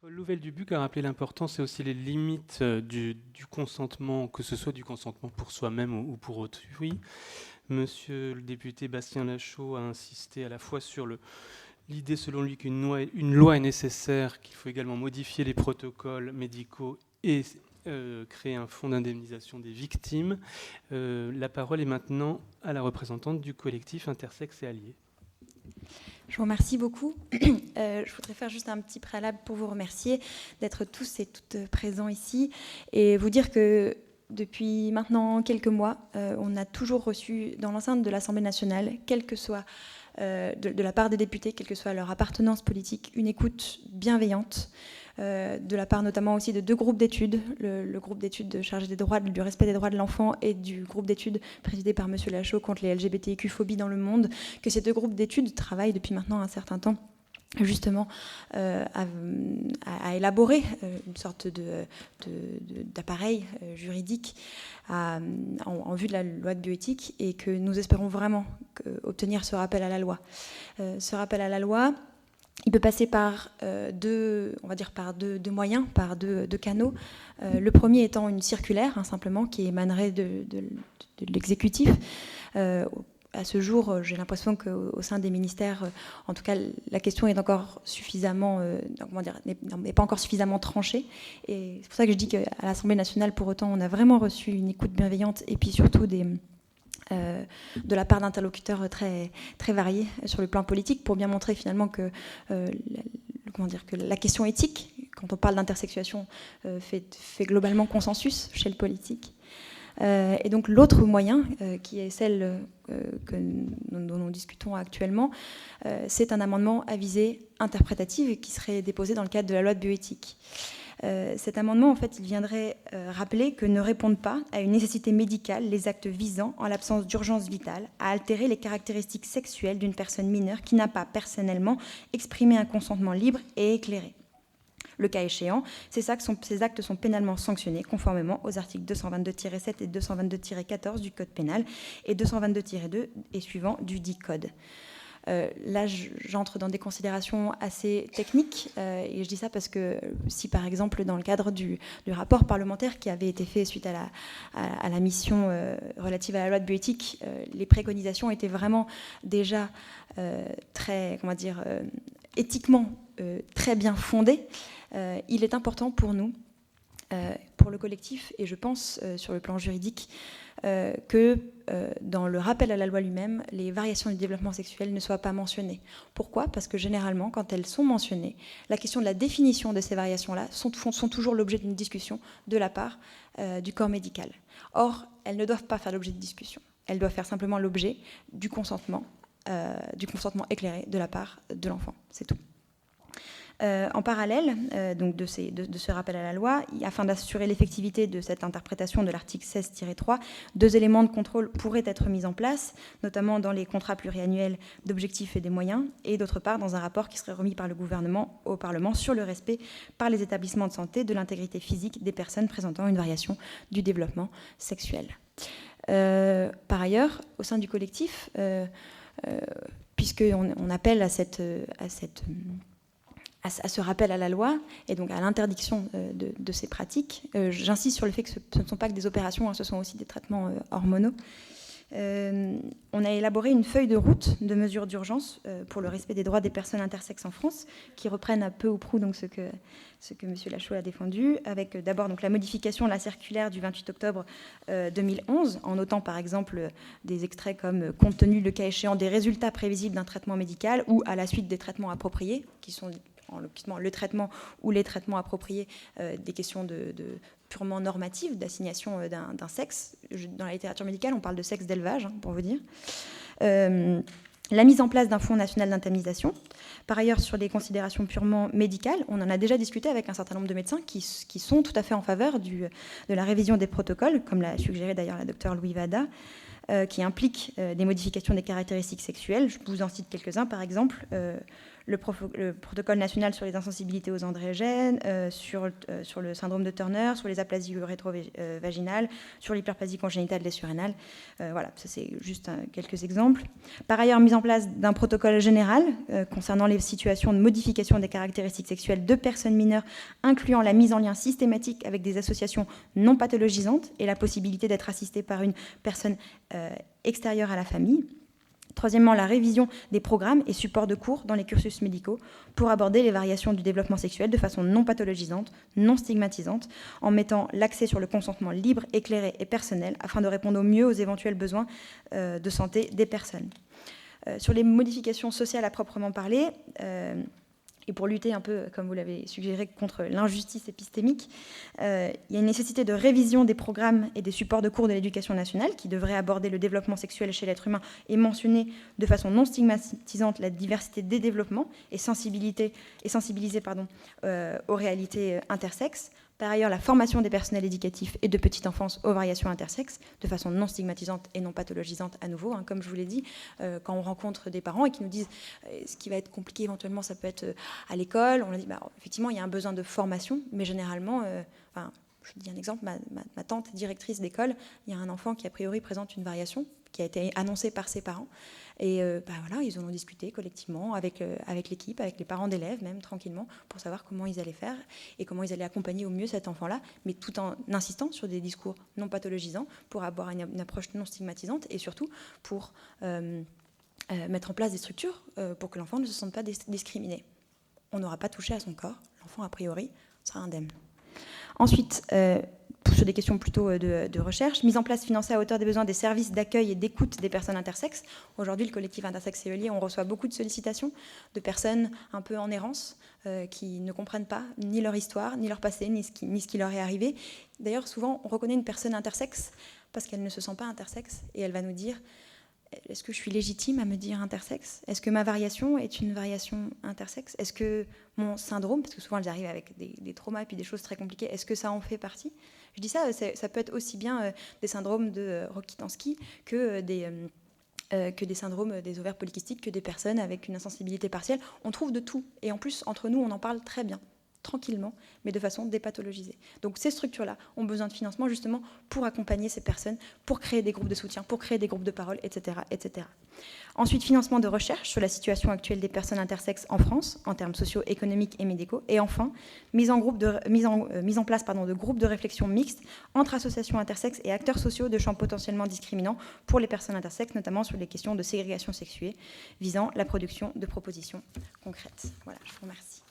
Paul Louvel-Dubuc a rappelé l'importance et aussi les limites du consentement, que ce soit du consentement pour soi-même ou pour autrui. Monsieur le député Bastien Lachaud a insisté à la fois sur l'idée selon lui qu'une loi est nécessaire, qu'il faut également modifier les protocoles médicaux et créer un fonds d'indemnisation des victimes. La parole est maintenant à la représentante du collectif Intersexes et Alliés. Je vous remercie beaucoup. Je voudrais faire juste un petit préalable pour vous remercier d'être tous et toutes présents ici et vous dire que depuis maintenant quelques mois, on a toujours reçu dans l'enceinte de l'Assemblée nationale, quel que soit de la part des députés, quelle que soit leur appartenance politique, une écoute bienveillante, de la part notamment aussi de deux groupes d'études, le groupe d'études chargé du respect des droits de l'enfant et du groupe d'études présidé par M. Lachaud contre les LGBTIQ-phobies dans le monde, que ces deux groupes d'études travaillent depuis maintenant un certain temps justement à élaborer une sorte d'appareil juridique en vue de la loi de bioéthique et que nous espérons vraiment obtenir ce rappel à la loi. Ce rappel à la loi, il peut passer par deux moyens, par deux canaux. Le premier étant une circulaire, simplement, qui émanerait de l'exécutif. À ce jour, j'ai l'impression qu'au sein des ministères, en tout cas, la question est encore suffisamment, n'est pas encore suffisamment tranchée. Et c'est pour ça que je dis qu'à l'Assemblée nationale, pour autant, on a vraiment reçu une écoute bienveillante et puis surtout de la part d'interlocuteurs très, très variés sur le plan politique pour bien montrer finalement que la question éthique, quand on parle d'intersexuation, fait globalement consensus chez le politique. Et donc l'autre moyen, qui est celle dont nous discutons actuellement, c'est un amendement à visée interprétative qui serait déposé dans le cadre de la loi de bioéthique. Cet amendement, en fait, il viendrait rappeler que ne répondent pas à une nécessité médicale les actes visant, en l'absence d'urgence vitale, à altérer les caractéristiques sexuelles d'une personne mineure qui n'a pas personnellement exprimé un consentement libre et éclairé. Le cas échéant, ces actes sont pénalement sanctionnés conformément aux articles 222-7 et 222-14 du Code pénal et 222-2 et suivants du dit Code. Là, j'entre dans des considérations assez techniques et je dis ça parce que si, par exemple, dans le cadre du rapport parlementaire qui avait été fait suite à la mission relative à la loi de bioéthique, les préconisations étaient vraiment déjà très, éthiquement très bien fondées. Il est important pour nous, pour le collectif, et je pense sur le plan juridique, que dans le rappel à la loi lui-même, les variations du développement sexuel ne soient pas mentionnées. Pourquoi ? Parce que généralement, quand elles sont mentionnées, la question de la définition de ces variations-là sont toujours l'objet d'une discussion de la part du corps médical. Or, elles ne doivent pas faire l'objet de discussion. Elles doivent faire simplement l'objet du consentement éclairé de la part de l'enfant. C'est tout. En parallèle donc de ce rappel à la loi, afin d'assurer l'effectivité de cette interprétation de l'article 16-3, deux éléments de contrôle pourraient être mis en place, notamment dans les contrats pluriannuels d'objectifs et des moyens, et d'autre part dans un rapport qui serait remis par le gouvernement au Parlement sur le respect par les établissements de santé de l'intégrité physique des personnes présentant une variation du développement sexuel. Par ailleurs, au sein du collectif, puisqu'on appelle à ce rappel à la loi et donc à l'interdiction de ces pratiques. J'insiste sur le fait que ce ne sont pas que des opérations, ce sont aussi des traitements hormonaux. On a élaboré une feuille de route de mesures d'urgence pour le respect des droits des personnes intersexes en France, qui reprennent à peu ou prou donc, ce que M. Lachaud a défendu, avec d'abord donc, la modification de la circulaire du 28 octobre 2011, en notant par exemple des extraits comme « compte tenu le cas échéant des résultats prévisibles d'un traitement médical ou à la suite des traitements appropriés », qui sont le traitement ou les traitements appropriés, des questions purement normatives d'assignation d'un sexe. Dans la littérature médicale, on parle de sexe d'élevage, pour vous dire. La mise en place d'un fonds national d'indemnisation. Par ailleurs, sur les considérations purement médicales, on en a déjà discuté avec un certain nombre de médecins qui sont tout à fait en faveur de la révision des protocoles, comme l'a suggéré d'ailleurs la docteure Louis Vada, qui implique des modifications des caractéristiques sexuelles. Je vous en cite quelques-uns, par exemple le protocole national sur les insensibilités aux androgènes, sur le syndrome de Turner, sur les aplasies rétrovaginales, sur l'hyperplasie congénitale des surrénales. Voilà, ça c'est juste quelques exemples. Par ailleurs, mise en place d'un protocole général concernant les situations de modification des caractéristiques sexuelles de personnes mineures, incluant la mise en lien systématique avec des associations non pathologisantes et la possibilité d'être assistée par une personne extérieure à la famille. Troisièmement, la révision des programmes et supports de cours dans les cursus médicaux pour aborder les variations du développement sexuel de façon non pathologisante, non stigmatisante, en mettant l'accès sur le consentement libre, éclairé et personnel afin de répondre au mieux aux éventuels besoins de santé des personnes. Sur les modifications sociales à proprement parler, et pour lutter un peu, comme vous l'avez suggéré, contre l'injustice épistémique, il y a une nécessité de révision des programmes et des supports de cours de l'éducation nationale qui devraient aborder le développement sexuel chez l'être humain et mentionner de façon non stigmatisante la diversité des développements et sensibiliser aux réalités intersexes. Par ailleurs, la formation des personnels éducatifs et de petite enfance aux variations intersexes, de façon non stigmatisante et non pathologisante à nouveau. Comme je vous l'ai dit, quand on rencontre des parents et qui nous disent ce qui va être compliqué éventuellement, ça peut être à l'école, on leur dit effectivement, il y a un besoin de formation, mais généralement, je vous dis un exemple, ma tante est directrice d'école, il y a un enfant qui a priori présente une variation qui a été annoncée par ses parents. Et voilà, ils en ont discuté collectivement avec l'équipe, avec les parents d'élèves, même tranquillement, pour savoir comment ils allaient faire et comment ils allaient accompagner au mieux cet enfant-là, mais tout en insistant sur des discours non pathologisants pour avoir une approche non stigmatisante et surtout pour mettre en place des structures pour que l'enfant ne se sente pas discriminé. On n'aura pas touché à son corps, l'enfant a priori sera indemne. Ensuite, sur des questions plutôt de recherche, mise en place, financée à hauteur des besoins des services d'accueil et d'écoute des personnes intersexes. Aujourd'hui, le collectif Intersexe et Lié, on reçoit beaucoup de sollicitations de personnes un peu en errance qui ne comprennent pas ni leur histoire, ni leur passé, ni ce qui leur est arrivé. D'ailleurs, souvent, on reconnaît une personne intersexe parce qu'elle ne se sent pas intersexe et elle va nous dire: est-ce que je suis légitime à me dire intersexe? Est-ce que ma variation est une variation intersexe? Est-ce que mon syndrome, parce que souvent elles arrivent avec des traumas et puis des choses très compliquées, est-ce que ça en fait partie? Je dis ça, ça peut être aussi bien des syndromes de Rokitansky que des syndromes des ovaires polykystiques, que des personnes avec une insensibilité partielle. On trouve de tout. Et en plus, entre nous, on en parle très bien, tranquillement, mais de façon dépathologisée. Donc ces structures-là ont besoin de financement justement pour accompagner ces personnes, pour créer des groupes de soutien, pour créer des groupes de parole, etc., etc. Ensuite, financement de recherche sur la situation actuelle des personnes intersexes en France, en termes socio-économiques et médicaux. Et enfin, mise en place de groupes de réflexion mixtes entre associations intersexes et acteurs sociaux de champs potentiellement discriminants pour les personnes intersexes, notamment sur les questions de ségrégation sexuée, visant la production de propositions concrètes. Voilà, je vous remercie.